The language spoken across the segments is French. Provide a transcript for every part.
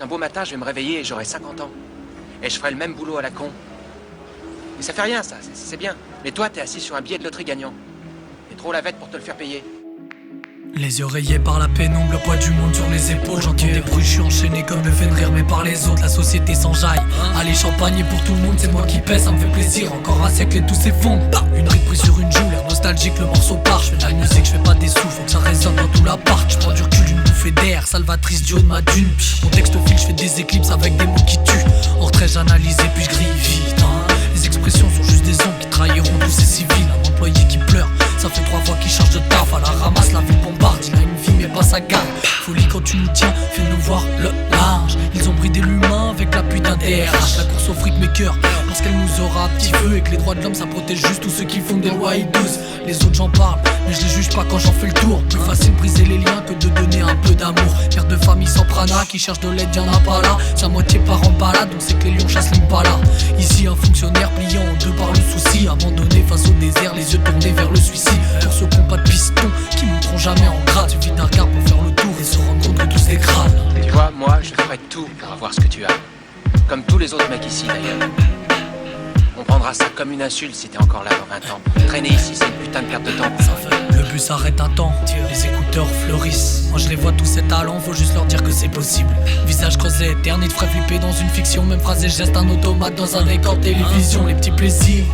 Un beau matin, je vais me réveiller et j'aurai 50 ans. Et je ferai le même boulot à la con. Mais ça fait rien, ça, c'est bien. Mais toi, t'es assis sur un billet de loterie gagnant. T'es trop la vête pour te le faire payer. Les yeux rayés par la pénombre, le poids du monde sur les épaules. J'entends des bruits, je suis enchaîné comme le fait de rire mais par les autres. La société s'enjaille. Allez, champagne pour tout le monde, c'est moi qui paie, ça me fait plaisir. Encore un siècle et tout s'effondre. Une ride prise sur une joue, l'air nostalgique, le morceau part. Je fais de la musique, je fais pas des sous, faut que ça résonne dans tout l'appart. Je prends du recul, une bouffée d'air, salvatrice du haut de ma dune. Mon texte file, je fais des éclipses avec des mots qui tuent. En retrait, j'analyse et puis je grille vite. Les expressions sont juste des ombres qui trahiront tous ces civils. Un employé qui pleure, ça fait 3 fois qu'il charge de taf. À la ramasse, la ville bombarde, il a une vie mais pas sa garde. Folie quand tu nous tiens, fais-nous voir le large. Ils ont bridé l'humain avec l'appui d'un DRH. La course au fric mes cœurs, parce qu'elle nous aura à petit feu. Et que les droits de l'homme ça protège juste tous ceux qui font des lois hideuses. Les autres j'en parle, mais je les juge pas quand j'en fais le tour. Plus facile de briser les liens que de donner un peu d'amour. Père de famille sans prana, qui cherche de l'aide, y'en a pas là. C'est à moitié parent balade, donc c'est que les lions chassent l'impala. Ici un fonctionnaire pliant en deux par le souci. Abandonné face au désert, les yeux tournés vers le suicide. Pour ceux qui ont pas de piston, qui monteront jamais en grade. Suffit d'un regard pour faire le tour et se rendre compte que tous les crânes. Tu vois, moi, je ferai tout pour avoir ce que tu as. Comme tous les autres mecs ici, d'ailleurs. On prendra ça comme une insulte si t'es encore là dans 20 ans. Traîner ici, c'est une putain de perte de temps. Le bus s'arrête un temps, les écouteurs fleurissent. Moi je les vois tous ces talents, faut juste leur dire que c'est possible. Visage creusé, éternel, ferait flipper dans une fiction. Même phrase et geste, un automate dans un décor télévision. Les petits plaisirs,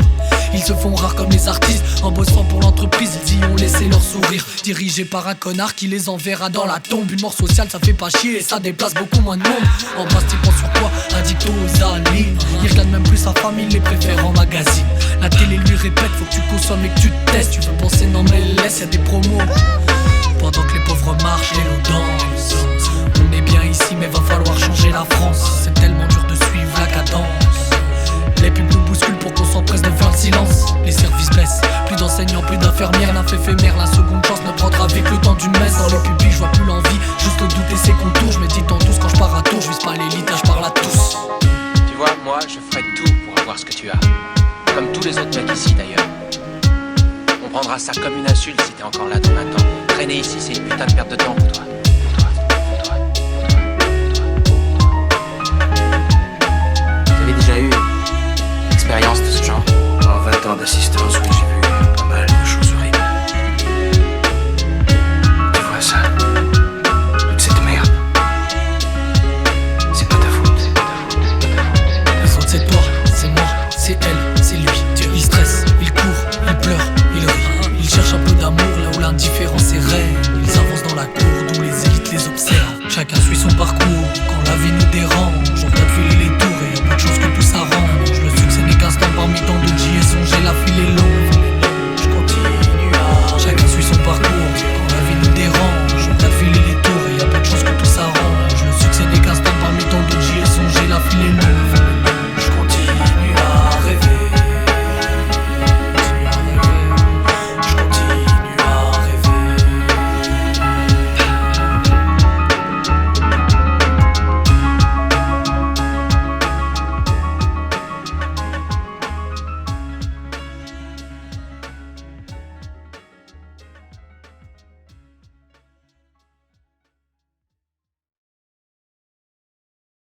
ils se font rares comme les artistes. En bossant pour l'entreprise, ils y ont laissé leur sourire. Dirigés par un connard qui les enverra dans la tombe. Une mort sociale, ça fait pas chier et ça déplace beaucoup moins de monde. En bas, t'y penses sur quoi? Addict aux années. Il regarde même plus sa famille, les préfère en magazine. La télé lui répète, faut que tu consommes et que tu te testes. Tu veux penser, non mais laisse, y'a des promos. Pendant que les pauvres marchent, les lots dansent. On est bien ici, mais va falloir changer la France. C'est tellement dur de suivre la cadence. Les pubs nous bousculent pour qu'on s'empresse de faire le silence. Les services baissent, plus d'enseignants, plus d'infirmières. L'inf éphémère, la seconde chance ne prendra avec le temps d'une messe. Dans les pupilles, je vois plus l'envie, juste le doute et ses contours. Je médite en douce quand je pars à tour, je vise pas l'élite, je parle à tous. Tu vois, moi, je ferai tout pour avoir ce que tu as. Comme tous les autres mecs ici, d'ailleurs. On prendra ça comme une insulte si t'es encore là dans 20 ans. Traîner ici, c'est une putain de perte de temps pour